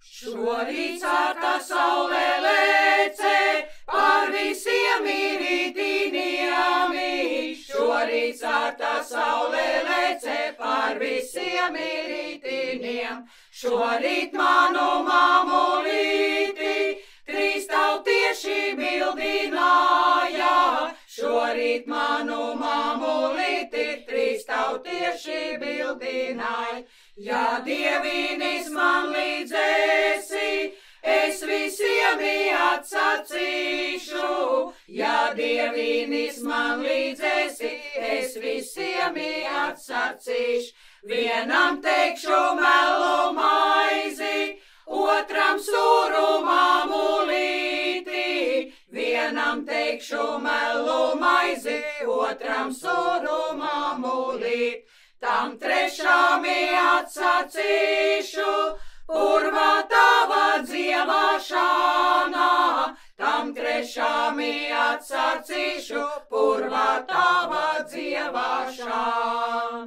Šorīt sārta saule lece par visiem rītīniem. Šorīt sārta saule lece par visiem rītīniem. Šorīt manu mamulīti trīs tautieši bildināja. Šorīt manu mamulīti trīs tautieši bildināja. Ja Dievinis man līdzēsi, es visiem atsacīšu. Ja Dievinis man līdzēsi, es visiem atsacīšu. Vienam teikšu melu maizi, otram sūru mamulīti. Vienam teikšu melu maizi, otram sūru mamulīti. Tam trešām atsacīšu, purva tava dziedāšana. Tam trešām atsacīšu, purva tava dziedāšana.